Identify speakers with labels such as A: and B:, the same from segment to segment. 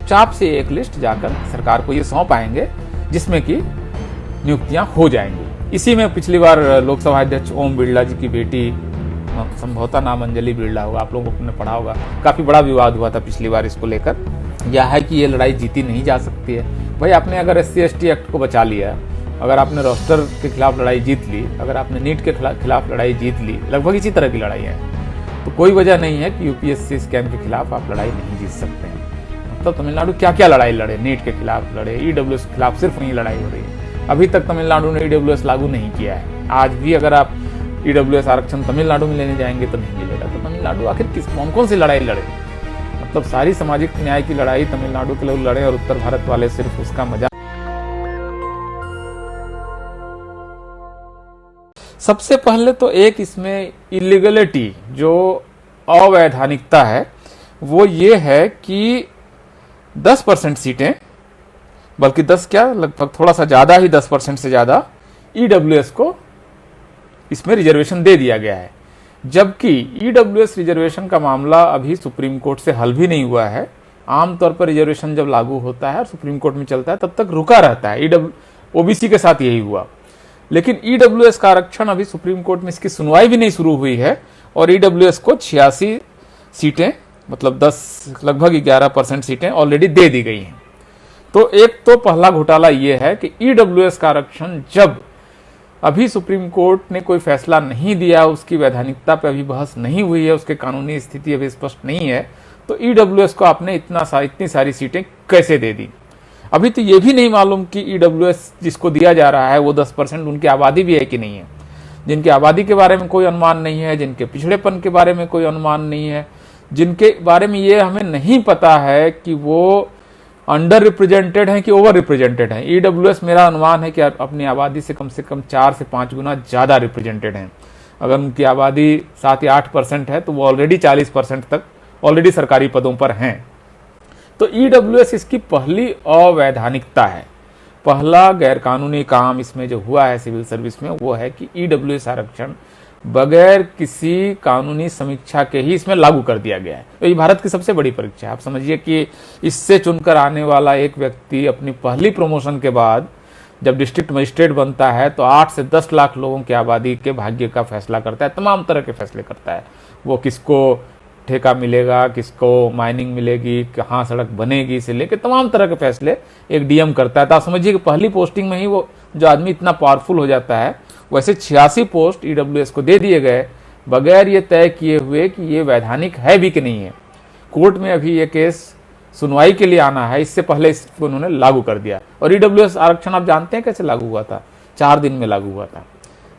A: चुपचाप से एक लिस्ट जाकर सरकार को ये सौंप आएंगे जिसमें कि नियुक्तियां हो जाएंगी। इसी में पिछली बार लोकसभा अध्यक्ष ओम बिरला जी की बेटी, संभवतः नाम अंजलि बिरला होगा, आप लोगों ने पढ़ा होगा, काफी बड़ा विवाद हुआ था पिछली बार इसको लेकर। यह है कि ये लड़ाई जीती नहीं जा सकती है। भाई आपने अगर SC/ST एक्ट को बचा लिया, अगर आपने रोस्टर के खिलाफ लड़ाई जीत ली, अगर आपने नीट के खिलाफ लड़ाई जीत ली, लगभग इसी तरह की लड़ाई है, तो कोई वजह नहीं है कि UPSC स्कैम के खिलाफ आप लड़ाई नहीं जीत सकते हैं। मतलब तमिलनाडु क्या क्या लड़ाई लड़े, नीट के खिलाफ लड़े, EWS के खिलाफ सिर्फ नहीं लड़ाई हो रही है। अभी तक तमिलनाडु ने EWS लागू नहीं किया है। आज भी अगर आप EWS आरक्षण तमिलनाडु में लेने जाएंगे तो नहीं मिलेगा। तो तमिलनाडु आखिर कौन सी लड़ाई लड़े? मतलब सारी सामाजिक न्याय की लड़ाई तमिलनाडु के लोग लड़े और उत्तर भारत वाले सिर्फ उसका मजा। सबसे पहले तो एक इसमें इलीगलिटी, जो अवैधानिकता है, वो ये है कि 10% सीटें, बल्कि 10 क्या, लगभग थोड़ा सा ज्यादा ही, 10% से ज्यादा EWS को इसमें रिजर्वेशन दे दिया गया है। जबकि EWS रिजर्वेशन का मामला अभी सुप्रीम कोर्ट से हल भी नहीं हुआ है। आमतौर पर रिजर्वेशन जब लागू होता है और सुप्रीम कोर्ट में चलता है तब तक रुका रहता है। OBC के साथ यही हुआ। लेकिन EWS का आरक्षण अभी सुप्रीम कोर्ट में इसकी सुनवाई भी नहीं शुरू हुई है और EWS को 86 सीटें, मतलब 10, लगभग 11% सीटें ऑलरेडी दे दी गई हैं। तो एक तो पहला घोटाला यह है कि EWS का आरक्षण जब अभी सुप्रीम कोर्ट ने कोई फैसला नहीं दिया, उसकी वैधानिकता पर अभी बहस नहीं हुई है, उसके कानूनी स्थिति अभी स्पष्ट नहीं है, तो EWS को आपने इतनी सारी सीटें कैसे दे दी? अभी तो ये भी नहीं मालूम कि EWS जिसको दिया जा रहा है वो 10% उनकी आबादी भी है कि नहीं है। जिनकी आबादी के बारे में कोई अनुमान नहीं है, जिनके पिछड़ेपन के बारे में कोई अनुमान नहीं है, जिनके बारे में ये हमें नहीं पता है कि वो अंडर रिप्रेजेंटेड हैं कि ओवर रिप्रेजेंटेड हैं। EWS मेरा अनुमान है कि अपनी आबादी से कम 4 से 5 गुना ज्यादा रिप्रेजेंटेड हैं। अगर उनकी आबादी 7 या 8% है तो वो ऑलरेडी 40% तक ऑलरेडी सरकारी पदों पर हैं। तो EWS इसकी पहली अवैधानिकता है। पहला गैरकानूनी काम इसमें जो हुआ है सिविल सर्विस में, वो है कि EWS आरक्षण बगैर किसी कानूनी समीक्षा के ही इसमें लागू कर दिया गया है। तो ये भारत की सबसे बड़ी परीक्षा है। आप समझिए कि इससे चुनकर आने वाला एक व्यक्ति अपनी पहली प्रमोशन के बाद जब डिस्ट्रिक्ट मजिस्ट्रेट बनता है तो 8 से 10 लाख लोगों की आबादी के भाग्य का फैसला करता है, तमाम तरह के फैसले करता है। वो किसको ठेका मिलेगा, किसको माइनिंग मिलेगी, कहाँ सड़क बनेगी से लेकर तमाम तरह के फैसले एक DM करता है। तो आप समझिए कि पहली पोस्टिंग में ही वो जो आदमी इतना पावरफुल हो जाता है। वैसे 86 पोस्ट EWS को दे दिए गए बगैर ये तय किए हुए कि ये वैधानिक है भी कि नहीं है। कोर्ट में अभी ये केस सुनवाई के लिए आना है, इससे पहले इसको उन्होंने लागू कर दिया। और EWS आरक्षण आप जानते हैं कैसे लागू हुआ था? 4 दिन में लागू हुआ था।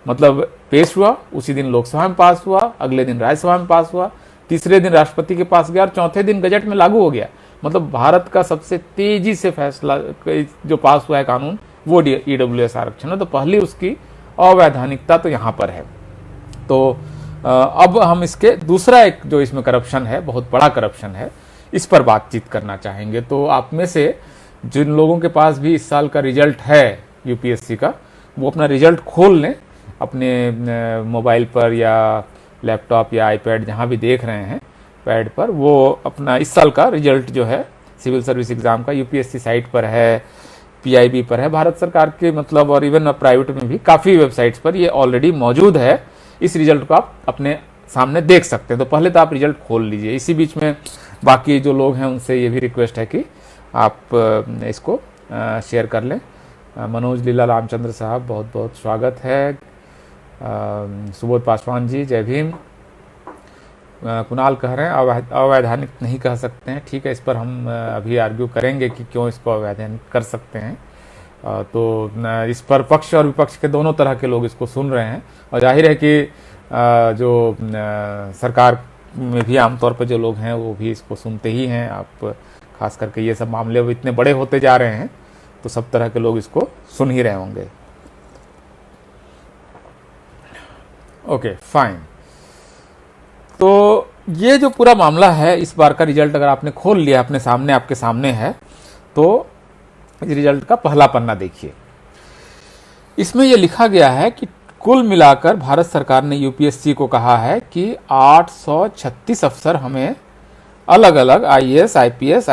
A: मतलब पेश हुआ, उसी दिन लोकसभा में पास हुआ, अगले दिन राज्यसभा में पास हुआ, तीसरे दिन राष्ट्रपति के पास गया और चौथे दिन गजट में लागू हो गया। मतलब भारत का सबसे तेजी से फैसला जो पास हुआ है कानून, वो EWS आरक्षण है। तो पहली उसकी अवैधानिकता तो यहाँ पर है। तो अब हम इसके दूसरा एक जो इसमें करप्शन है, बहुत बड़ा करप्शन है, इस पर बातचीत करना चाहेंगे। तो आप में से जिन लोगों के पास भी इस साल का रिजल्ट है UPSC का, वो अपना रिजल्ट खोल लें अपने मोबाइल पर या लैपटॉप या iPad जहाँ भी देख रहे हैं पैड पर, वो अपना इस साल का रिजल्ट जो है सिविल सर्विस एग्जाम का UPSC साइट पर है, PIB पर है, भारत सरकार के मतलब, और इवन प्राइवेट में भी काफ़ी वेबसाइट्स पर ये ऑलरेडी मौजूद है। इस रिजल्ट को आप अपने सामने देख सकते हैं। तो पहले तो आप रिजल्ट खोल लीजिए। इसी बीच में बाकी जो लोग हैं उनसे ये भी रिक्वेस्ट है कि आप इसको शेयर कर लें। मनोज लीला रामचंद्र साहब, बहुत बहुत स्वागत है। सुबोध पासवान जी, जय भीम। कुणाल कह रहे हैं अवैधानिक नहीं कह सकते हैं। ठीक है, इस पर हम अभी आर्ग्यू करेंगे कि क्यों इसको अवैधानिक कर सकते हैं। तो इस पर पक्ष और विपक्ष के दोनों तरह के लोग इसको सुन रहे हैं और जाहिर है कि जो सरकार में भी आमतौर पर जो लोग हैं वो भी इसको सुनते ही हैं। आप खास करके ये सब मामले अब इतने बड़े होते जा रहे हैं तो सब तरह के लोग इसको सुन ही रहे होंगे। Okay fine. तो ये जो पूरा मामला है, इस बार का रिजल्ट अगर आपने खोल लिया अपने सामने, आपके सामने है, तो इस रिजल्ट का पहला पन्ना देखिए। इसमें यह लिखा गया है कि कुल मिलाकर भारत सरकार ने UPSC को कहा है कि 836 अफसर हमें अलग अलग IAS, IPS,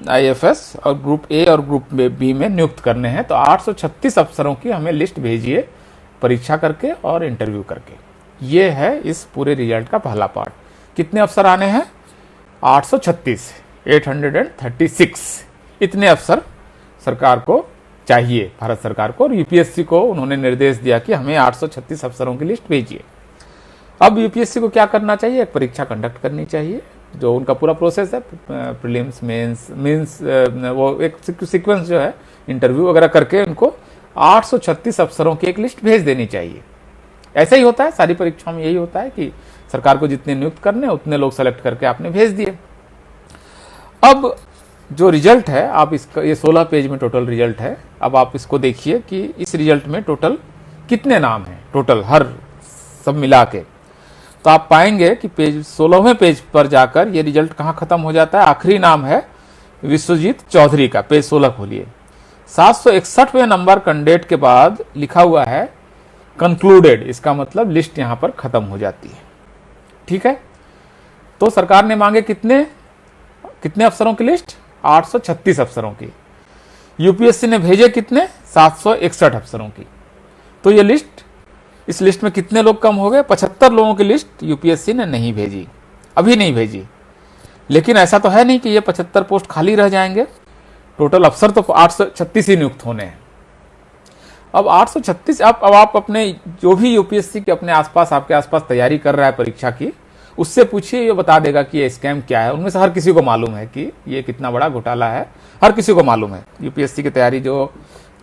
A: आईएफएस और ग्रुप ए और ग्रुप बी में नियुक्त करने हैं। तो 836 अफसरों की हमें लिस्ट भेजिए परीक्षा करके और इंटरव्यू करके। ये है इस पूरे रिजल्ट का पहला पार्ट। कितने अफसर आने हैं? 836, 836 इतने अफसर सरकार को चाहिए, भारत सरकार को। और यूपीएससी को उन्होंने निर्देश दिया कि हमें 836 अफसरों की लिस्ट भेजिए। अब यूपीएससी को क्या करना चाहिए? एक परीक्षा कंडक्ट करनी चाहिए, जो उनका पूरा प्रोसेस है, प्रीलिम्स, मेंस, वो एक सीक्वेंस जो है, इंटरव्यू वगैरह करके उनको 836 अफसरों की एक लिस्ट भेज देनी चाहिए। ऐसा ही होता है सारी परीक्षाओं में, यही होता है कि सरकार को जितने नियुक्त करने उतने लोग सेलेक्ट करके आपने भेज दिए। अब जो रिजल्ट है, आप इसका, ये 16 पेज में टोटल रिजल्ट है। अब आप इसको देखिए कि इस रिजल्ट में टोटल कितने नाम हैं, टोटल हर सब मिला के। तो आप पाएंगे कि पेज 16वें पेज पर जाकर ये रिजल्ट कहाँ खत्म हो जाता है? आखिरी नाम है विश्वजीत चौधरी का। पेज 16 खोलिए, 761वें नंबर कैंडिडेट के बाद लिखा हुआ है कंक्लूडेड। इसका मतलब लिस्ट यहां पर खत्म हो जाती है। ठीक है, तो सरकार ने मांगे कितने अफसरों की लिस्ट? 836 अफसरों की। यूपीएससी ने भेजे कितने? 761 अफसरों की। तो ये लिस्ट, इस लिस्ट में कितने लोग कम हो गए? 75 लोगों की लिस्ट यूपीएससी ने नहीं भेजी, अभी नहीं भेजी। लेकिन ऐसा तो है नहीं कि ये 75 पोस्ट खाली रह जाएंगे। टोटल अफसर तो 836 ही नियुक्त होने हैं। अब 836, अब आप अपने जो भी यूपीएससी के अपने आसपास, आपके आसपास तैयारी कर रहा है परीक्षा की, उससे पूछिए, ये बता देगा कि ये स्कैम क्या है। उनमें से हर किसी को मालूम है कि ये कितना बड़ा घोटाला है, हर किसी को मालूम है। यूपीएससी की तैयारी जो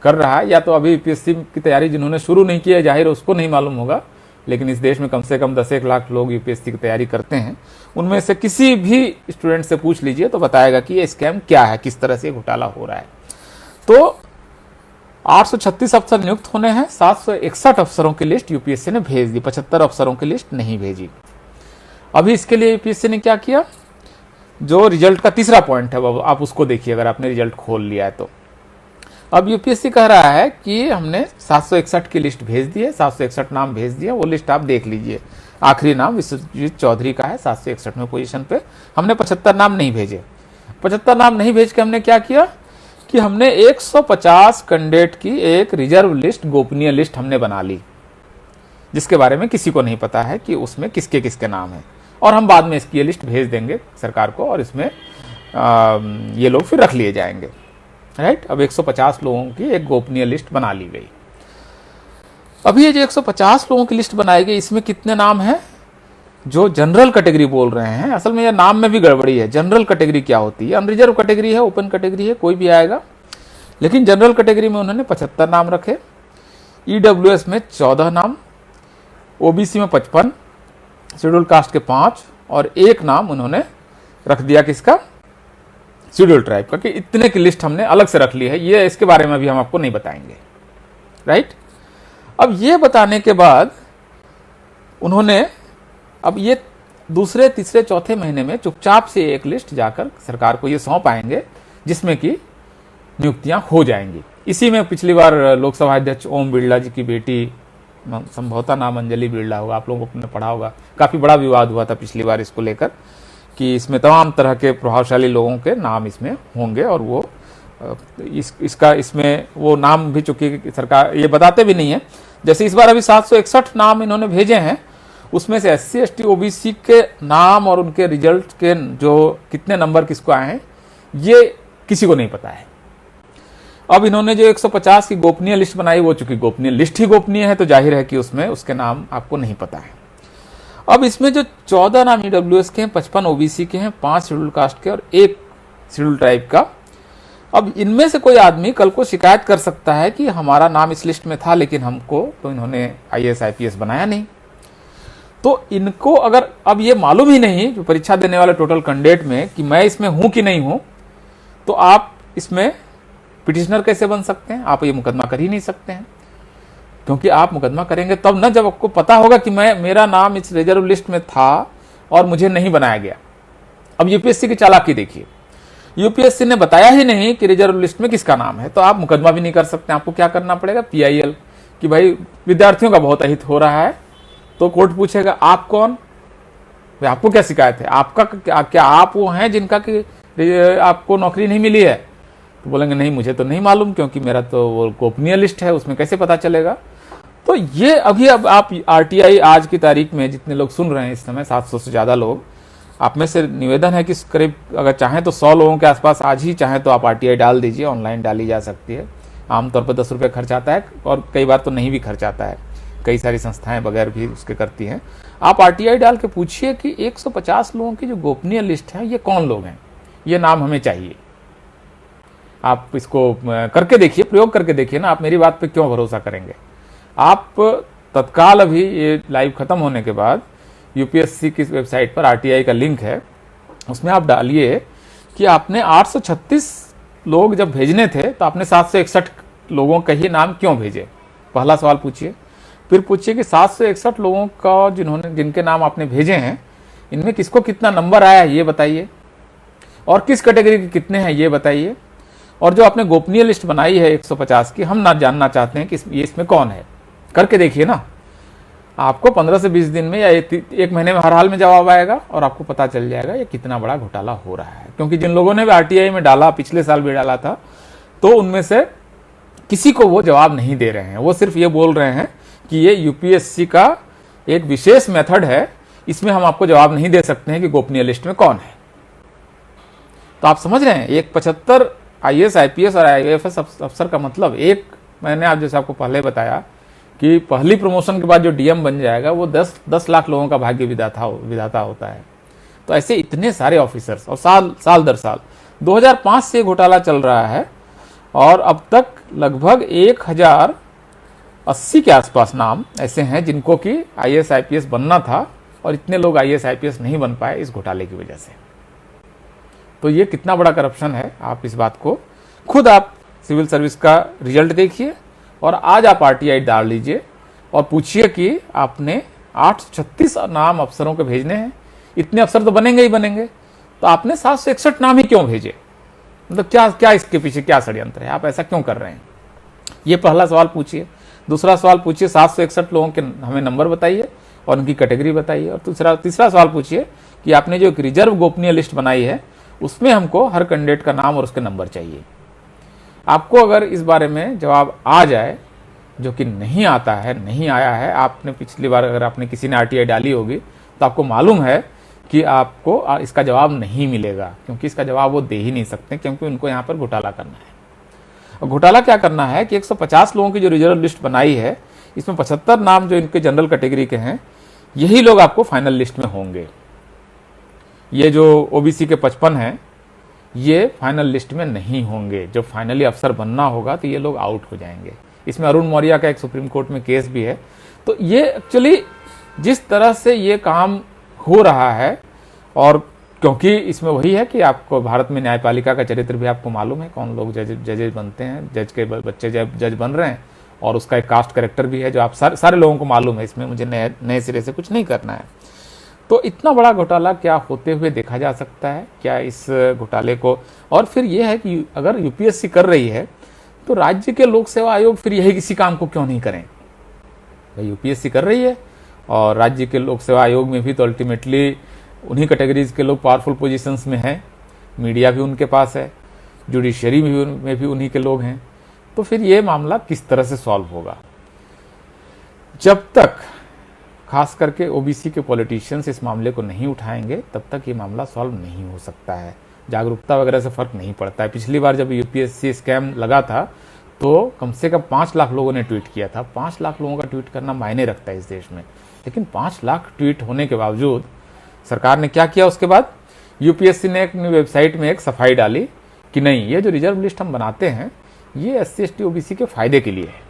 A: कर रहा है, या तो अभी यूपीएससी की तैयारी जिन्होंने शुरू नहीं की है, जाहिर उसको नहीं मालूम होगा, लेकिन इस देश में कम से कम 10-1 लाख लोग यूपीएससी की तैयारी करते हैं। उनमें से किसी भी स्टूडेंट से पूछ लीजिए तो बताएगा कि ये स्कैम क्या है, किस तरह से घोटाला हो रहा है। तो 836 अफसर नियुक्त होने हैं, 761 अफसरों की लिस्ट यूपीएससी ने भेज दी, 75 अफसरों की लिस्ट नहीं भेजी। अभी इसके लिए यूपीएससी ने क्या किया? जो रिजल्ट का तीसरा पॉइंट है, आप उसको देखिए अगर आपने रिजल्ट खोल लिया है तो। अब यूपीएससी कह रहा है कि हमने 761 की लिस्ट भेज दी है, 761 नाम भेज दिए, वो लिस्ट आप देख लीजिए। आखिरी नाम विश्वजीत चौधरी का है 761वें पोजीशन पे। हमने 75 नाम नहीं भेजे। 75 नाम नहीं भेज के हमने क्या किया कि हमने 150 कैंडिडेट की एक रिजर्व लिस्ट, गोपनीय लिस्ट हमने बना ली, जिसके बारे में किसी को नहीं पता है कि उसमें किसके किसके नाम है। और हम बाद में इसकी ये लिस्ट भेज देंगे सरकार को, और इसमें ये लोग फिर रख लिए जाएंगे। राइट, अब 150 लोगों की एक गोपनीय लिस्ट बना ली गई। अभी ये जो 150 लोगों की लिस्ट बनाई गई, इसमें कितने नाम हैं जो जनरल कैटेगरी बोल रहे हैं? असल में ये नाम में भी गड़बड़ी है। जनरल कैटेगरी क्या होती है? अनरिजर्व कैटेगरी है, ओपन कैटेगरी है, कोई भी आएगा। लेकिन जनरल कैटेगरी में उन्होंने 75 नाम रखे, ईडब्ल्यूएस में 14 नाम, ओबीसी में 55, शेड्यूल कास्ट के 5, और 1 नाम उन्होंने रख दिया किसका? शेड्यूल ट्राइब का। कि इतने की लिस्ट हमने अलग से रख ली है। ये इसके बारे में भी हम आपको नहीं बताएंगे। राइट, अब ये बताने के बाद उन्होंने, अब ये दूसरे, तीसरे, चौथे महीने में चुपचाप से एक लिस्ट जाकर सरकार को ये सौंप आएंगे, जिसमें कि नियुक्तियां हो जाएंगी। इसी में पिछली बार लोकसभा अध्यक्ष ओम बिरला जी की बेटी, संभवतः नाम अंजलि बिरला होगा, आप लोगों को पढ़ा होगा, काफी बड़ा विवाद हुआ था पिछली बार इसको लेकर कि इसमें तमाम तरह के प्रभावशाली लोगों के नाम इसमें होंगे। और वो इसमें वो नाम भी, चूंकि सरकार ये बताते भी नहीं है, जैसे इस बार अभी 761 नाम इन्होंने भेजे हैं, उसमें से SC ST OBC के नाम और उनके रिजल्ट के जो कितने नंबर किसको आए हैं, ये किसी को नहीं पता है। अब इन्होंने जो 150 की गोपनीय लिस्ट बनाई, वो चूंकि गोपनीय लिस्ट ही गोपनीय है, तो जाहिर है कि उसमें उसके नाम आपको नहीं पता है। अब इसमें जो 14 नाम ईडब्ल्यूएस के हैं, 55 ओबीसी के हैं, 5 शेड्यूल कास्ट के और 1 शेड्यूल ट्राइब का। अब इनमें से कोई आदमी कल को शिकायत कर सकता है कि हमारा नाम इस लिस्ट में था, लेकिन हमको तो इन्होंने IAS IPS बनाया नहीं। तो इनको अगर अब ये मालूम ही नहीं, जो परीक्षा देने वाले टोटल कैंडिडेट में, कि मैं इसमें हूं कि नहीं हूं, तो आप इसमें पिटिशनर कैसे बन सकते हैं? आप ये मुकदमा कर ही नहीं सकते हैं, क्योंकि आप मुकदमा करेंगे तब ना जब आपको पता होगा कि मेरा नाम इस रिजर्व लिस्ट में था और मुझे नहीं बनाया गया। अब यूपीएससी की चालाकी देखिए, यूपीएससी ने बताया ही नहीं कि रिजर्व लिस्ट में किसका नाम है, तो आप मुकदमा भी नहीं कर सकते। आपको क्या करना पड़ेगा? PIL, कि भाई विद्यार्थियों का बहुत अहित हो रहा है। तो कोर्ट पूछेगा आप कौन, आपको क्या शिकायत है? आपका क्या आप वो हैं जिनका कि आपको नौकरी नहीं मिली है? तो बोलेंगे नहीं, मुझे तो नहीं मालूम, क्योंकि मेरा तो वो गोपनीय लिस्ट है, उसमें कैसे पता चलेगा? तो ये अभी अब आप आरटीआई आज की तारीख में जितने लोग सुन रहे हैं इस समय, 700 से ज़्यादा लोग, आप में से निवेदन है कि करीब अगर चाहें तो 100 लोगों के आसपास आज ही चाहें तो आप आरटीआई डाल दीजिए। ऑनलाइन डाली जा सकती है। आमतौर पर 10 रुपये खर्च आता है, और कई बार तो नहीं भी खर्च आता है। कई सारी संस्थाएं बगैर भी उसके करती हैं। आप आरटीआई डाल के पूछिए कि 150 लोगों की जो गोपनीय लिस्ट है ये कौन लोग हैं, ये नाम हमें चाहिए। आप इसको करके देखिए, प्रयोग करके देखिए ना। आप मेरी बात पे क्यों भरोसा करेंगे? आप तत्काल अभी ये लाइव खत्म होने के बाद यूपीएससी की वेबसाइट पर आरटीआई का लिंक है, उसमें आप डालिए कि आपने 836 लोग जब भेजने थे तो आपने 761 लोगों का ही नाम क्यों भेजे? पहला सवाल पूछिए। फिर पूछिए कि 761 लोगों का जिनके नाम आपने भेजे हैं, इनमें किसको कितना नंबर आया है ये बताइए, और किस कैटेगरी के कितने हैं ये बताइए। और जो आपने गोपनीय लिस्ट बनाई है 150 की, हम ना जानना चाहते हैं कि ये इसमें कौन है। करके देखिए ना, आपको 15 से 20 दिन में या 1 महीने में हर हाल में जवाब आएगा, और आपको पता चल जाएगा ये कितना बड़ा घोटाला हो रहा है। क्योंकि जिन लोगों ने भी आरटीआई में डाला, पिछले साल भी डाला था, तो उनमें से किसी को वो जवाब नहीं दे रहे हैं। वो सिर्फ ये बोल रहे हैं कि ये यूपीएससी का एक विशेष मेथड है, इसमें हम आपको जवाब नहीं दे सकते हैं कि गोपनीय लिस्ट में कौन है। तो आप समझ रहे हैं, एक 75 आईएएस, आईपीएस और आईएफएस अफसर का मतलब, एक मैंने आप जैसे आपको पहले बताया कि पहली प्रमोशन के बाद जो डीएम बन जाएगा वो 10 लाख लोगों का भाग्य विधाता होता है। तो ऐसे इतने सारे ऑफिसर्स, और साल दर साल 2005 से घोटाला चल रहा है, और अब तक लगभग 1080 के आसपास नाम ऐसे हैं जिनको कि आईएएस आईपीएस बनना था, और इतने लोग आईएएस आईपीएस नहीं बन पाए इस घोटाले की वजह से। तो ये कितना बड़ा करप्शन है, आप इस बात को खुद आप सिविल सर्विस का रिजल्ट देखिए, और आज आप आरटीआई डाल लीजिए और पूछिए कि आपने 836 नाम अफसरों के भेजने हैं। इतने अफसर तो बनेंगे ही बनेंगे, तो आपने 761 नाम ही क्यों भेजे? मतलब क्या इसके पीछे क्या षड्यंत्र है? आप ऐसा क्यों कर रहे हैं? ये पहला सवाल पूछिए। दूसरा सवाल पूछिए 761 लोगों के हमें नंबर बताइए और उनकी कैटेगरी बताइए। और तीसरा सवाल पूछिए कि आपने जो एक रिजर्व गोपनीय लिस्ट बनाई है उसमें हमको हर कैंडिडेट का नाम और उसके नंबर चाहिए। आपको अगर इस बारे में जवाब आ जाए, जो कि नहीं आता है, नहीं आया है, आपने पिछली बार अगर आपने किसी ने आरटीआई डाली होगी तो आपको मालूम है कि आपको इसका जवाब नहीं मिलेगा, क्योंकि इसका जवाब वो दे ही नहीं सकते, क्योंकि उनको यहाँ पर घोटाला करना है। और घोटाला क्या करना है कि 150 लोगों की जो रिजर्व लिस्ट बनाई है, इसमें 75 नाम जो इनके जनरल कैटेगरी के हैं, यही लोग आपको फाइनल लिस्ट में होंगे। ये जो ओबीसी के 55 हैं, ये फाइनल लिस्ट में नहीं होंगे। जब फाइनली अफसर बनना होगा तो ये लोग आउट हो जाएंगे। इसमें अरुण मौर्य का एक सुप्रीम कोर्ट में केस भी है। तो ये एक्चुअली जिस तरह से ये काम हो रहा है, और क्योंकि इसमें वही है कि आपको भारत में न्यायपालिका का चरित्र भी आपको मालूम है, कौन लोग जजेज बनते हैं, जज के बच्चे जज बन रहे हैं, और उसका एक कास्ट कैरेक्टर भी है जो आप सारे लोगों को मालूम है। इसमें मुझे नए सिरे से कुछ नहीं करना है। तो इतना बड़ा घोटाला क्या होते हुए देखा जा सकता है क्या इस घोटाले को? और फिर यह है कि अगर यूपीएससी कर रही है तो राज्य के लोक सेवा आयोग फिर यही किसी काम को क्यों नहीं करें? भाई यूपीएससी कर रही है, और राज्य के लोक सेवा आयोग में भी तो अल्टीमेटली उन्हीं कैटेगरीज के लोग पावरफुल पोजीशंस में हैं, मीडिया भी उनके पास है, जुडिशरी में भी उन्हीं के लोग हैं। तो फिर ये मामला किस तरह से सॉल्व होगा? जब तक खास करके ओबीसी के पॉलिटिशियंस इस मामले को नहीं उठाएंगे, तब तक ये मामला सॉल्व नहीं हो सकता है। जागरूकता वगैरह से फर्क नहीं पड़ता है। पिछली बार जब यूपीएससी स्कैम लगा था तो कम से कम 5 लाख लोगों ने ट्वीट किया था। 5 लाख लोगों का ट्वीट करना मायने रखता है इस देश में। लेकिन 5 लाख ट्वीट होने के बावजूद सरकार ने क्या किया? उसके बाद यूपीएससी ने अपनी वेबसाइट में एक सफाई डाली कि नहीं, ये जो रिजर्व लिस्ट हम बनाते हैं ये एससी एसटी ओबीसी के फायदे के लिए है।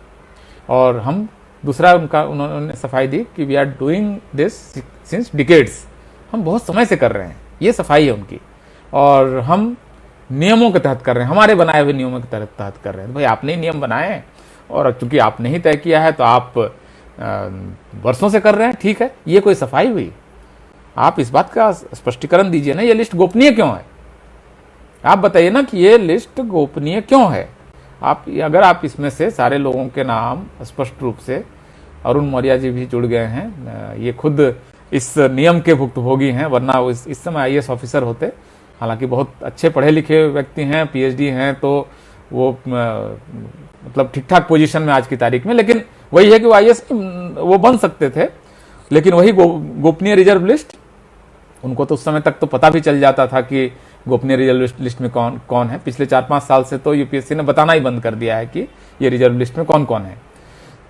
A: और हम दूसरा उन्होंने सफाई दी कि we are doing this since decades, हम बहुत समय से कर रहे हैं। ये सफाई है उनकी, और हम नियमों के तहत कर रहे हैं, हमारे बनाए हुए नियमों के तहत कर रहे हैं। तो भाई आपने ही नियम बनाए हैं, और चूंकि आपने ही तय किया है तो आप वर्षों से कर रहे हैं, ठीक है। ये कोई सफाई हुई? आप इस बात का स्पष्टीकरण दीजिए ना, ये लिस्ट गोपनीय क्यों है? आप बताइए ना कि ये लिस्ट गोपनीय क्यों है। अगर आप इसमें से सारे लोगों के नाम स्पष्ट रूप से, अरुण मौर्य जी भी जुड़ गए हैं, ये खुद इस नियम के भुक्तभोगी हैं, वरना इस समय आईएएस ऑफिसर होते हालांकि बहुत अच्छे पढ़े लिखे व्यक्ति हैं, पीएचडी हैं, तो वो मतलब ठीक ठाक पोजीशन में आज की तारीख में, लेकिन वही है कि वो आईएएस वो बन सकते थे, लेकिन वही गोपनीय रिजर्व लिस्ट, उनको तो उस समय तक तो पता भी चल जाता था कि गोपनीय रिजर्व लिस्ट में कौन कौन है। पिछले 4-5 साल से तो यूपीएससी ने बताना ही बंद कर दिया है कि ये रिजर्व लिस्ट में कौन कौन है।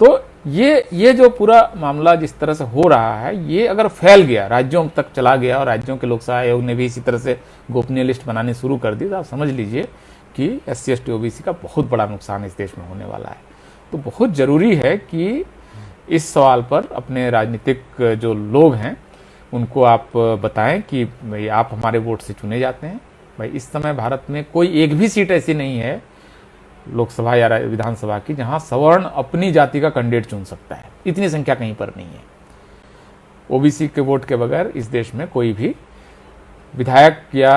A: तो ये जो पूरा मामला जिस तरह से हो रहा है, ये अगर फैल गया, राज्यों तक चला गया और राज्यों के लोक सेवा आयोग ने भी इसी तरह से गोपनीय लिस्ट बनानी शुरू कर दी, तो आप समझ लीजिए कि SC ST OBC का बहुत बड़ा नुकसान इस देश में होने वाला है। तो बहुत जरूरी है कि इस सवाल पर अपने राजनीतिक जो लोग हैं उनको आप बताएं कि भाई आप हमारे वोट से चुने जाते हैं। भाई इस समय भारत में कोई एक भी सीट ऐसी नहीं है लोकसभा या विधानसभा की जहां सवर्ण अपनी जाति का कैंडिडेट चुन सकता है, इतनी संख्या कहीं पर नहीं है। ओबीसी के वोट के बगैर इस देश में कोई भी विधायक या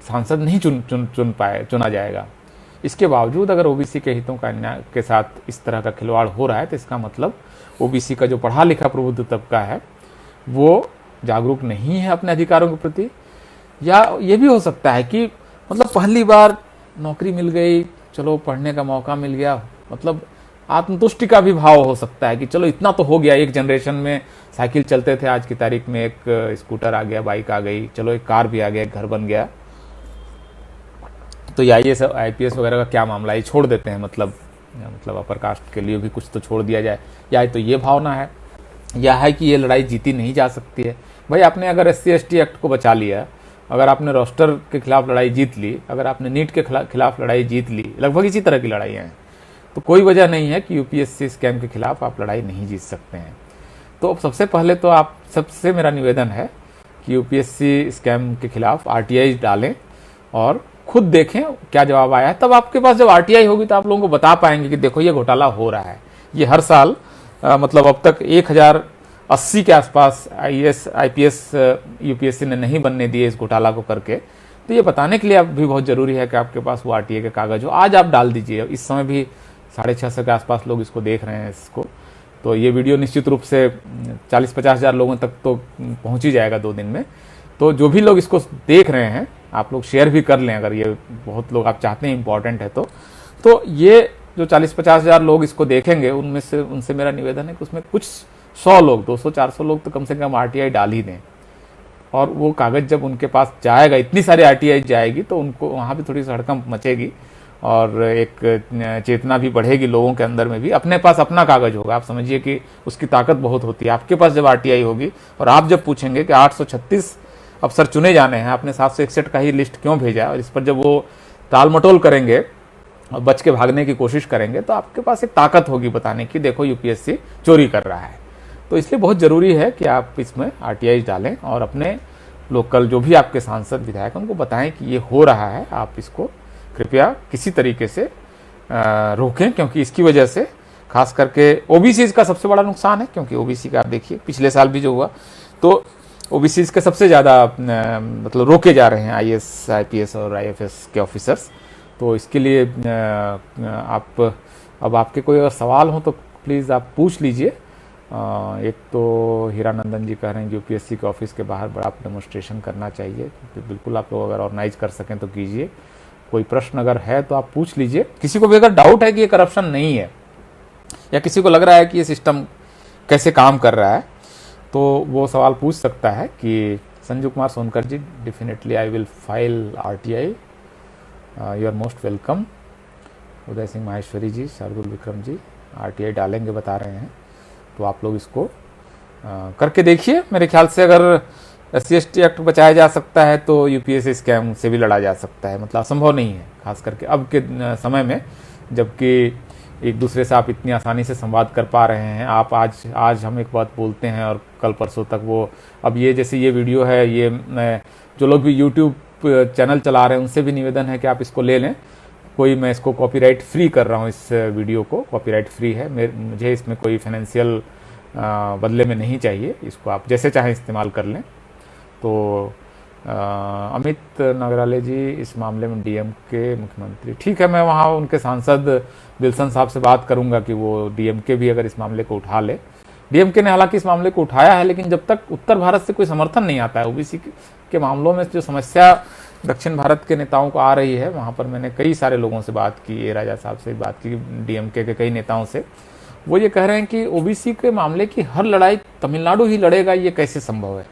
A: सांसद नहीं चुना जाएगा। इसके बावजूद अगर ओबीसी के हितों का न्याय के साथ इस तरह का खिलवाड़ हो रहा है, तो इसका मतलब ओबीसी का जो पढ़ा लिखा प्रबुद्ध तबका है वो जागरूक नहीं है अपने अधिकारों के प्रति, या ये भी हो सकता है कि मतलब पहली बार नौकरी मिल गई, चलो पढ़ने का मौका मिल गया, मतलब आत्मतुष्टि का भी भाव हो सकता है कि चलो इतना तो हो गया, एक जनरेशन में साइकिल चलते थे, आज की तारीख में एक स्कूटर आ गया, बाइक आ गई, चलो एक कार भी आ गया, एक घर बन गया, तो ये आईएएस आईपीएस वगैरह का क्या मामला, ये छोड़ देते हैं, मतलब अपर कास्ट के लिए भी कुछ तो छोड़ दिया जाए, या तो ये भावना है, या है कि ये लड़ाई जीती नहीं जा सकती है। भाई आपने अगर SC ST एक्ट को बचा लिया, अगर आपने रोस्टर के खिलाफ लड़ाई जीत ली, अगर आपने नीट के खिलाफ लड़ाई जीत ली, लगभग इसी तरह की लड़ाइयाँ हैं, तो कोई वजह नहीं है कि यूपीएससी स्कैम के खिलाफ आप लड़ाई नहीं जीत सकते हैं। तो अब सबसे पहले तो आप सबसे मेरा निवेदन है कि यूपीएससी स्कैम के खिलाफ RTI डालें और खुद देखें क्या जवाब आया है। तब आपके पास जब RTI होगी तो आप लोगों को बता पाएंगे कि देखो ये घोटाला हो रहा है। ये हर साल मतलब अब तक 1080 के आसपास IAS IPS यूपीएससी ने नहीं बनने दिए इस घोटाला को करके। तो ये बताने के लिए अब भी बहुत जरूरी है कि आपके पास वो RTI के कागज हो। आज आप डाल दीजिए, इस समय भी 650 के आसपास लोग इसको देख रहे हैं इसको, तो ये वीडियो निश्चित रूप से 40-50 हज़ार लोगों तक तो पहुंच ही जाएगा 2 दिन में। तो जो भी लोग इसको देख रहे हैं आप लोग शेयर भी कर लें, अगर ये बहुत लोग आप चाहते हैं इंपॉर्टेंट है तो ये जो 40-50 हज़ार लोग इसको देखेंगे उनमें से उनसे मेरा निवेदन है कि उसमें कुछ 100 लोग 200-400 लोग तो कम से कम RTI डाल ही दें। और वो कागज जब उनके पास जाएगा, इतनी सारी RTI जाएगी तो उनको वहाँ भी थोड़ी सी हड़कंप मचेगी और एक चेतना भी बढ़ेगी लोगों के अंदर में भी। अपने पास अपना कागज होगा, आप समझिए कि उसकी ताकत बहुत होती है। आपके पास जब RTI होगी और आप जब पूछेंगे कि 836 अफसर चुने जाने हैं, आपने 761 का ही लिस्ट क्यों भेजा, और इस पर जब वो टाल मटोल करेंगे और बच के भागने की कोशिश करेंगे तो आपके पास एक ताकत होगी बताने की देखो यूपीएससी चोरी कर रहा है। तो इसलिए बहुत जरूरी है कि आप इसमें RTI डालें और अपने लोकल जो भी आपके सांसद विधायक उनको बताएं कि ये हो रहा है, आप इसको कृपया किसी तरीके से रोकें, क्योंकि इसकी वजह से खास करके ओबीसी का सबसे बड़ा नुकसान है। क्योंकि ओबीसी का आप देखिए पिछले साल भी जो हुआ तो ओबीसी के सबसे ज़्यादा मतलब रोके जा रहे हैं IAS IPS और IFS के ऑफिसर्स। तो इसके लिए आप अब आपके कोई अगर सवाल हो तो प्लीज़ आप पूछ लीजिए। एक तो हीरानंदन जी कह रहे हैं यूपीएससी के ऑफिस के बाहर बड़ा डेमोन्स्ट्रेशन करना चाहिए, तो बिल्कुल आप लोग अगर ऑर्गेनाइज कर सकें तो कीजिए। कोई प्रश्न अगर है तो आप पूछ लीजिए। किसी को भी अगर डाउट है कि ये करप्शन नहीं है या किसी को लग रहा है कि ये सिस्टम कैसे काम कर रहा है तो वो सवाल पूछ सकता है कि Sanju Kumar Sonkar ji definitely I will file RTI, you are most welcome. Uday Singh Maheshwari ji, Shardul Vikram ji RTI डालेंगे बता रहे हैं, तो आप लोग इसको करके देखिए। मेरे ख्याल से अगर SC ST एक्ट बचाया जा सकता है तो यूपीएससी स्कैम से भी लड़ा जा सकता है। मतलब असंभव नहीं है, खास करके अब के समय में जबकि एक दूसरे से आप इतनी आसानी से संवाद कर पा रहे हैं। आप आज हम एक बात बोलते हैं और कल परसों तक वो, अब ये जैसे ये वीडियो है, ये जो लोग भी यूट्यूब चैनल चला रहे हैं उनसे भी निवेदन है कि आप इसको ले लें। कोई मैं इसको कॉपीराइट फ्री कर रहा हूँ, इस वीडियो को कॉपीराइट फ्री है, मुझे इसमें कोई फाइनेंशियल बदले में नहीं चाहिए। इसको आप जैसे चाहें इस्तेमाल कर लें। तो अमित नागराले जी इस मामले में DMK मुख्यमंत्री, ठीक है, मैं वहाँ उनके सांसद विल्सन साहब से बात करूंगा कि वो DMK भी अगर इस मामले को उठा ले। DMK ने हालांकि इस मामले को उठाया है, लेकिन जब तक उत्तर भारत से कोई समर्थन नहीं आता है ओबीसी के मामलों में जो समस्या दक्षिण भारत के नेताओं को आ रही है। वहाँ पर मैंने कई सारे लोगों से बात की, ए राजा साहब से बात की, डीएमके के कई नेताओं से। वो ये कह रहे हैं कि ओबीसी के मामले की हर लड़ाई तमिलनाडु ही लड़ेगा, ये कैसे संभव है?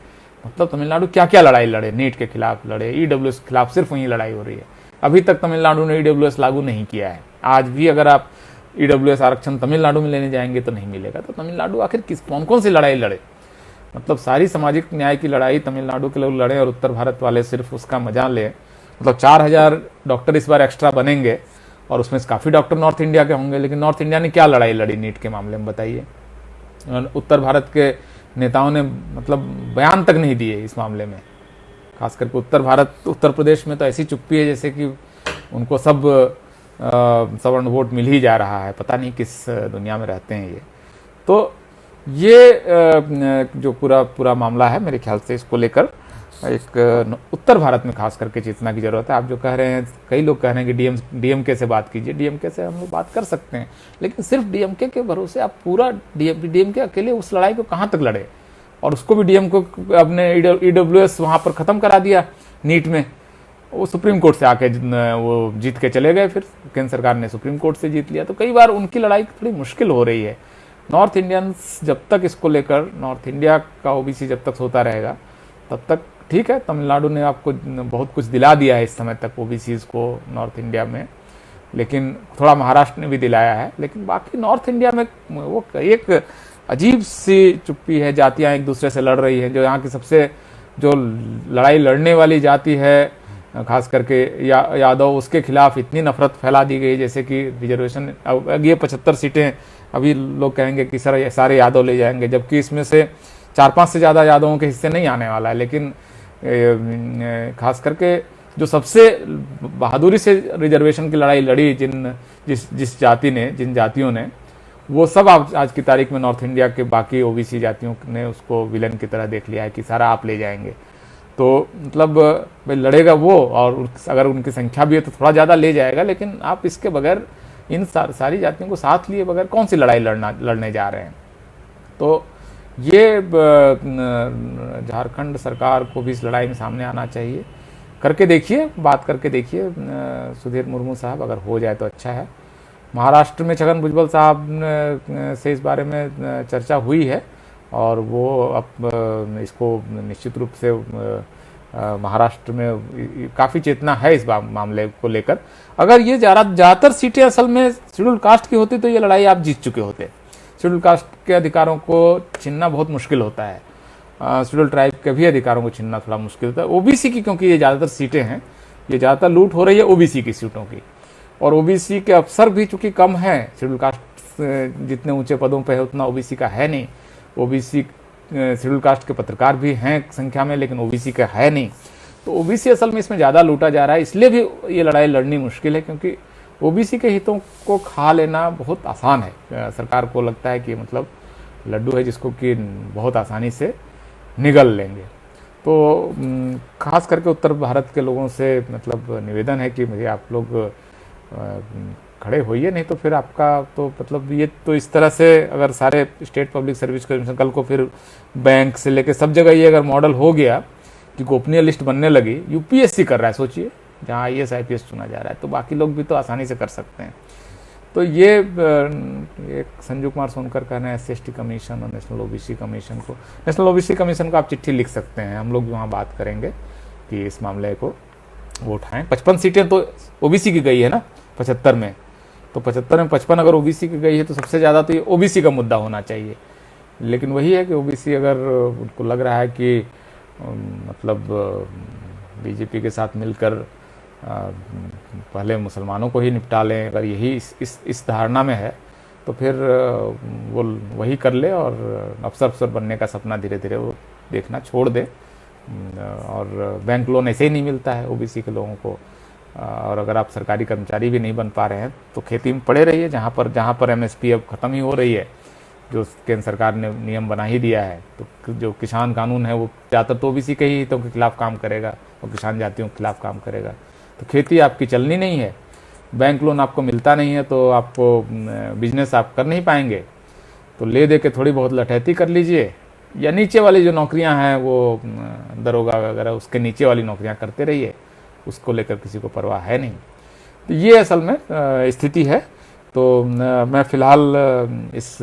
A: मतलब तमिलनाडु क्या क्या लड़ाई लड़े, नीट के खिलाफ लड़े, ईडब्ल्यूएस के खिलाफ सिर्फ वहीं लड़ाई हो रही है। अभी तक तमिलनाडु ने ईडब्ल्यूएस लागू नहीं किया है। आज भी अगर आप ईडब्ल्यूएस आरक्षण तमिलनाडु में लेने जाएंगे तो नहीं मिलेगा। तो तमिलनाडु आखिर किस कौन कौन सी लड़ाई लड़े? मतलब सारी सामाजिक न्याय की लड़ाई तमिलनाडु के लोग लड़े और उत्तर भारत वाले सिर्फ उसका मजा ले। मतलब 4000 डॉक्टर इस बार एक्स्ट्रा बनेंगे और उसमें काफ़ी डॉक्टर नॉर्थ इंडिया के होंगे, लेकिन नॉर्थ इंडिया ने क्या लड़ाई लड़ी नीट के मामले में, बताइए। उत्तर भारत के नेताओं ने मतलब बयान तक नहीं दिए इस मामले में। खास करके उत्तर प्रदेश में तो ऐसी चुप्पी है जैसे कि उनको सब सवर्ण वोट मिल ही जा रहा है। पता नहीं किस दुनिया में रहते हैं ये। तो ये जो पूरा मामला है, मेरे ख्याल से इसको लेकर एक उत्तर भारत में खास करके चेतना की जरूरत है। आप जो कह रहे हैं, कई लोग कह रहे हैं कि डीएमके से बात कीजिए। डीएमके से हम लोग बात कर सकते हैं, लेकिन सिर्फ डीएमके के भरोसे आप पूरा डीएमके अकेले उस लड़ाई को कहाँ तक लड़े? और उसको भी डीएम को अपने ईडब्ल्यूएस वहाँ पर ख़त्म करा दिया नीट में। वो सुप्रीम कोर्ट से आके वो जीत के चले गए, फिर केंद्र सरकार ने सुप्रीम कोर्ट से जीत लिया। तो कई बार उनकी लड़ाई थोड़ी मुश्किल हो रही है। नॉर्थ इंडियंस जब तक इसको लेकर, नॉर्थ इंडिया का ओबीसी जब तक होता रहेगा तब तक ठीक है। तमिलनाडु ने आपको बहुत कुछ दिला दिया है इस समय तक ओबीसीज को नॉर्थ इंडिया में, लेकिन थोड़ा महाराष्ट्र ने भी दिलाया है। लेकिन बाकी नॉर्थ इंडिया में वो एक अजीब सी चुप्पी है। जातियां एक दूसरे से लड़ रही हैं। जो यहाँ की सबसे जो लड़ाई लड़ने वाली जाति है, खास करके यादव, उसके खिलाफ इतनी नफरत फैला दी गई जैसे कि रिजर्वेशन। अब ये 75 सीटें अभी लोग कहेंगे कि सर सारे यादव ले जाएंगे, जबकि इसमें से 4-5 से ज़्यादा यादवों के हिस्से नहीं आने वाला है। लेकिन खास करके जो सबसे बहादुरी से रिजर्वेशन की लड़ाई लड़ी जिस जिन जातियों ने, वो सब आज की तारीख में नॉर्थ इंडिया के बाकी ओबीसी जातियों ने उसको विलन की तरह देख लिया है कि सारा आप ले जाएंगे। तो मतलब भाई लड़ेगा वो, और अगर उनकी संख्या भी है तो थोड़ा ज़्यादा ले जाएगा। लेकिन आप इसके बगैर, इन सारी जातियों को साथ लिए बगैर कौन सी लड़ाई लड़ने जा रहे हैं? तो ये झारखंड सरकार को भी इस लड़ाई में सामने आना चाहिए। करके देखिए, बात करके देखिए सुधीर मुर्मू साहब, अगर हो जाए तो अच्छा है। महाराष्ट्र में छगन भुजबल साहब से इस बारे में चर्चा हुई है और वो अब इसको निश्चित रूप से महाराष्ट्र में काफ़ी चेतना है इस मामले को लेकर। अगर ये ज़्यादातर सीटें असल में शेड्यूल कास्ट की होती तो ये लड़ाई आप जीत चुके होते। शेड्यूल कास्ट के अधिकारों को छीनना बहुत मुश्किल होता है। शेड्यूल ट्राइब के भी अधिकारों को छीनना थोड़ा मुश्किल होता है। ओबीसी की, क्योंकि ये ज़्यादातर सीटें हैं, ये ज़्यादातर लूट हो रही है ओबीसी की सीटों की। और ओबीसी के अफसर भी चूंकि कम हैं, शेड्यूल कास्ट जितने ऊंचे पदों पे है उतना ओबीसी का है नहीं। ओबीसी शेड्यूल कास्ट के पत्रकार भी हैं संख्या में, लेकिन ओबीसी का है नहीं। तो ओबीसी असल में इसमें ज़्यादा लूटा जा रहा है। इसलिए भी ये लड़ाई लड़नी मुश्किल है, क्योंकि ओबीसी के हितों को खा लेना बहुत आसान है। सरकार को लगता है कि मतलब लड्डू है जिसको कि बहुत आसानी से निगल लेंगे। तो खास करके उत्तर भारत के लोगों से मतलब निवेदन है कि मुझे आप लोग खड़े होइए, नहीं तो फिर आपका तो मतलब ये तो इस तरह से अगर सारे स्टेट पब्लिक सर्विस कमीशन कल को फिर बैंक से लेके सब जगह ये अगर मॉडल हो गया कि गोपनीय लिस्ट बनने लगी, यूपीएससी कर रहा है, सोचिए, जहाँ आईएएस आईपीएस चुना जा रहा है, तो बाकी लोग भी तो आसानी से कर सकते हैं। तो ये एक संजू कुमार सोनकर कह रहे हैं SC/ST कमीशन और नेशनल ओबीसी कमीशन को आप चिट्ठी लिख सकते हैं। हम लोग भी वहाँ बात करेंगे कि इस मामले को वो उठाएं। 55 सीटें तो ओबीसी की गई है ना 75 में, तो 75 में 55 अगर ओबीसी की गई है तो सबसे ज़्यादा तो ये ओबीसी का मुद्दा होना चाहिए। लेकिन वही है कि ओबीसी अगर उनको लग रहा है कि मतलब बीजेपी के साथ मिलकर पहले मुसलमानों को ही निपटा लें, अगर यही इस धारणा में है तो फिर वो वही कर ले और अफसर बनने का सपना धीरे धीरे वो देखना छोड़ दे। और बैंक लोन ऐसे ही नहीं मिलता है ओबीसी के लोगों को। और अगर आप सरकारी कर्मचारी भी नहीं बन पा रहे हैं तो खेती में पड़े रहिए, जहाँ पर एमएसपी अब ख़त्म ही हो रही है, जो केंद्र सरकार ने नियम बना ही दिया है। तो जो किसान कानून है वो ज़्यादातर तो ओबीसी के ही हितों के खिलाफ काम करेगा और किसान जातियों के खिलाफ काम करेगा। तो खेती आपकी चलनी नहीं है, बैंक लोन आपको मिलता नहीं है, तो आपको बिजनेस आप कर नहीं पाएंगे। तो ले दे के थोड़ी बहुत लठैती कर लीजिए, या नीचे वाली जो नौकरियां हैं वो दरोगा वगैरह उसके नीचे वाली नौकरियां करते रहिए, उसको लेकर किसी को परवाह है नहीं। तो ये असल में स्थिति है। तो मैं फिलहाल इस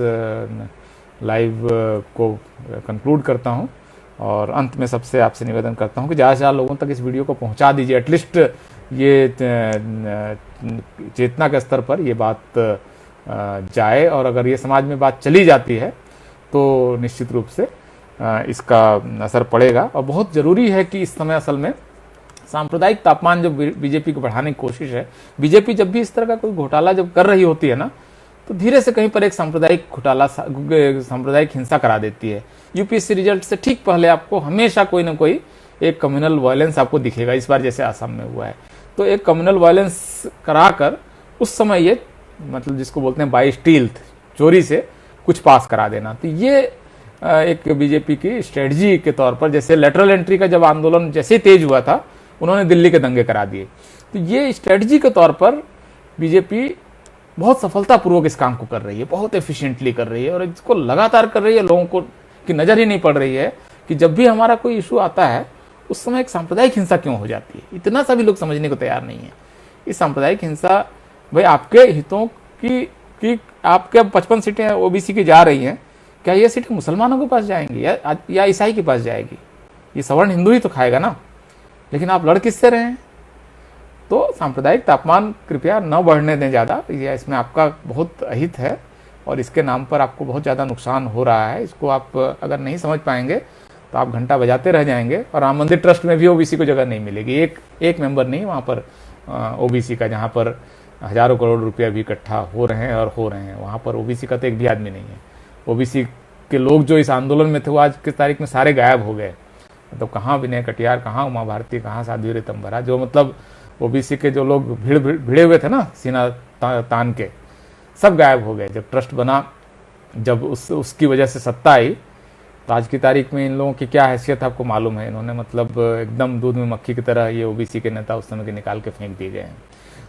A: लाइव को कंक्लूड करता हूँ और अंत में सबसे आपसे निवेदन करता हूँ कि ज़्यादा से ज़्यादा लोगों तक इस वीडियो को पहुँचा दीजिए। एटलीस्ट ये चेतना के स्तर पर ये बात जाए, और अगर ये समाज में बात चली जाती है तो निश्चित रूप से इसका असर पड़ेगा। और बहुत ज़रूरी है कि इस समय असल में सांप्रदायिक तापमान जो बीजेपी को बढ़ाने की कोशिश है, बीजेपी जब भी इस तरह का कोई घोटाला जब कर रही होती है ना, तो धीरे से कहीं पर एक सांप्रदायिक घोटाला, सांप्रदायिक हिंसा करा देती है। यूपीएससी रिजल्ट से ठीक पहले आपको हमेशा कोई ना कोई एक कम्युनल वायलेंस आपको दिखेगा। इस बार जैसे आसाम में हुआ है, तो एक कम्युनल वायलेंस कराकर उस समय ये मतलब जिसको बोलते हैं बाई स्टील्थ, चोरी से कुछ पास करा देना। तो ये एक बीजेपी की स्ट्रेटजी के तौर पर, जैसे लेटरल एंट्री का जब आंदोलन जैसे तेज हुआ था, उन्होंने दिल्ली के दंगे करा दिए। तो ये स्ट्रेटजी के तौर पर बीजेपी बहुत सफलतापूर्वक इस काम को कर रही है, बहुत एफिशिएंटली कर रही है, और इसको लगातार कर रही है। लोगों को की नजर ही नहीं पड़ रही है कि जब भी हमारा कोई इशू आता है उस समय एक सांप्रदायिक हिंसा क्यों हो जाती है। इतना सा भी लोग समझने को तैयार नहीं है। इस सांप्रदायिक हिंसा भाई आपके हितों की आपके 55 सीटें ओबीसी की जा रही हैं, क्या ये सीटें मुसलमानों के पास जाएंगी या ईसाई के पास जाएगी? ये सवर्ण हिंदू ही तो खाएगा ना। लेकिन आप लड़ किससे रहे हैं? तो सांप्रदायिक तापमान कृपया न बढ़ने दें ज़्यादा। इसमें आपका बहुत अहित है और इसके नाम पर आपको बहुत ज़्यादा नुकसान हो रहा है। इसको आप अगर नहीं समझ पाएंगे तो आप घंटा बजाते रह जाएंगे। और राम मंदिर ट्रस्ट में भी ओबीसी को जगह नहीं मिलेगी। एक मेंबर नहीं वहाँ पर ओबीसी का, जहाँ पर हजारों करोड़ रुपया भी इकट्ठा हो रहे हैं, वहाँ पर ओबीसी का तो एक भी आदमी नहीं है। ओबीसी के लोग जो इस आंदोलन में थे वो आज की तारीख में सारे गायब हो गए। मतलब कहाँ विनय कटियार, कहाँ उमा भारती, कहाँ साध्वी रितंभरा, जो मतलब ओबीसी के जो लोग भिड़े हुए थे ना सीना तान के, सब गायब हो गए। जब ट्रस्ट बना, जब उसकी वजह से सत्ता आई, तो आज की तारीख में इन लोगों की क्या हैसियत आपको मालूम है। इन्होंने मतलब एकदम दूध में मक्खी की तरह ये ओबीसी के नेता उस समय के निकाल के फेंक दिए गए हैं।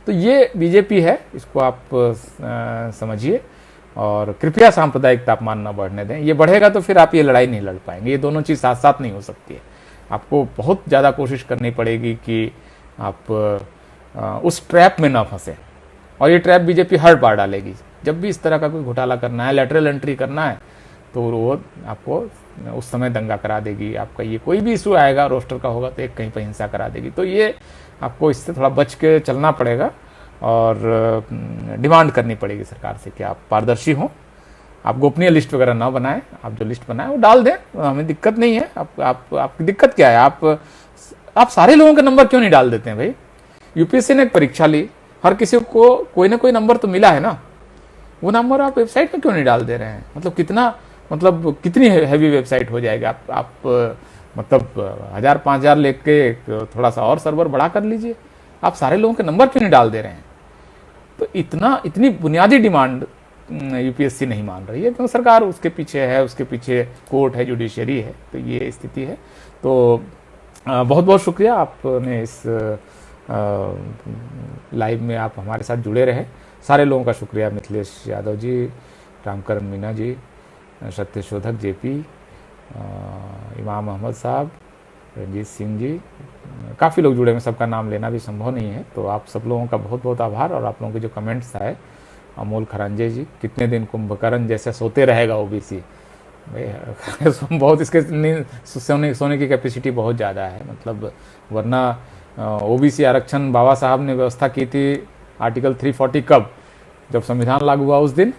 A: तो ये बीजेपी है, इसको आप समझिए और कृपया सांप्रदायिक तापमान न बढ़ने दें। ये बढ़ेगा तो फिर आप ये लड़ाई नहीं लड़ पाएंगे। ये दोनों चीज़ साथ साथ नहीं हो सकती है। आपको बहुत ज़्यादा कोशिश करनी पड़ेगी कि आप उस ट्रैप में ना फंसे। और ये ट्रैप बीजेपी हर बार डालेगी। जब भी इस तरह का कोई घोटाला करना है, लेटरल एंट्री करना है, तो वो आपको उस समय दंगा करा देगी। आपका ये कोई भी इशू आएगा, रोस्टर का होगा तो एक कहीं पर हिंसा करा देगी। तो ये आपको इससे थोड़ा बच के चलना पड़ेगा और डिमांड करनी पड़ेगी सरकार से कि आप पारदर्शी हों, आप गोपनीय लिस्ट वगैरह ना बनाएं। आप जो लिस्ट बनाएं वो डाल दें, हमें दिक्कत नहीं है। आपकी दिक्कत क्या है? आप सारे लोगों के नंबर क्यों नहीं डाल देते हैं भाई? यूपीएससी ने एक परीक्षा ली, हर किसी को कोई ना कोई नंबर तो मिला है ना, वो नंबर आप वेबसाइट में क्यों नहीं डाल दे रहे हैं? मतलब कितनी हैवी वेबसाइट हो जाएगी। आप मतलब 1000-5000 लेके थोड़ा सा और सर्वर बढ़ा कर लीजिए। आप सारे लोगों के नंबर क्यों नहीं डाल दे रहे हैं? तो इतनी बुनियादी डिमांड यूपीएससी नहीं मान रही है, क्योंकि सरकार उसके पीछे है, उसके पीछे कोर्ट है, जुडिशरी है। तो ये स्थिति है। तो बहुत बहुत शुक्रिया, आपने इस लाइव में आप हमारे साथ जुड़े रहे। सारे लोगों का शुक्रिया, मिथिलेश यादव जी, रामकरण मीना जी, सत्यशोधक जेपी, इमाम अहमद साहब, रंजीत सिंह जी, काफ़ी लोग जुड़े हैं। सबका नाम लेना भी संभव नहीं है। तो आप सब लोगों का बहुत बहुत आभार। और आप लोगों के जो कमेंट्स आए, अमोल खरांजे जी, कितने दिन कुंभकर्ण जैसे सोते रहेगा ओबीसी भाई बहुत इसके सोने की कैपेसिटी बहुत ज़्यादा है। मतलब वरना ओबीसी आरक्षण बाबा साहब ने व्यवस्था की थी आर्टिकल 340 कब, जब संविधान लागू हुआ उस दिन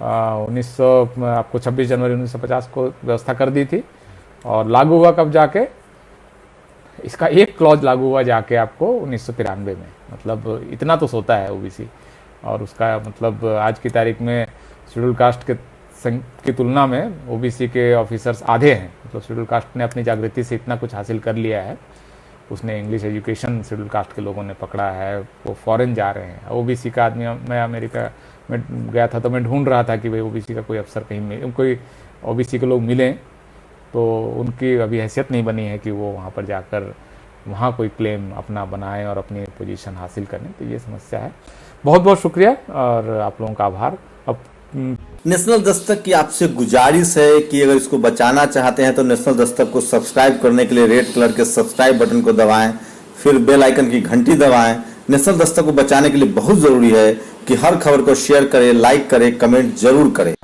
A: 26 जनवरी 1950 को व्यवस्था कर दी थी। और लागू हुआ कब जाके, इसका एक क्लॉज लागू हुआ जाके आपको 1993 में। मतलब इतना तो सोता है ओबीसी। और उसका मतलब आज की तारीख में शेड्यूल कास्ट की तुलना में ओबीसी के ऑफिसर्स आधे हैं। मतलब शेड्यूल कास्ट ने अपनी जागृति से इतना कुछ हासिल कर लिया है। उसने इंग्लिश एजुकेशन शेड्यूल कास्ट के लोगों ने पकड़ा है, वो फॉरेन जा रहे हैं। ओबीसी का आदमी, मैं अमेरिका में गया था तो मैं ढूंढ रहा था कि भाई ओबीसी का कोई अफसर कहीं कोई ओबीसी के लोग मिलें, तो उनकी अभी हैसियत नहीं बनी है कि वो वहाँ पर जाकर वहाँ कोई क्लेम अपना बनाएं और अपनी पोजीशन हासिल करें। तो ये समस्या है। बहुत बहुत शुक्रिया और आप लोगों का आभार। अब
B: नेशनल दस्तक की आपसे गुजारिश है कि अगर इसको बचाना चाहते हैं तो नेशनल दस्तक को सब्सक्राइब करने के लिए रेड कलर के सब्सक्राइब बटन को दबाएं, फिर बेल आइकन की घंटी दबाएं। नेशनल दस्तक को बचाने के लिए बहुत जरूरी है कि हर खबर को शेयर करें, लाइक करें, कमेंट जरूर करें।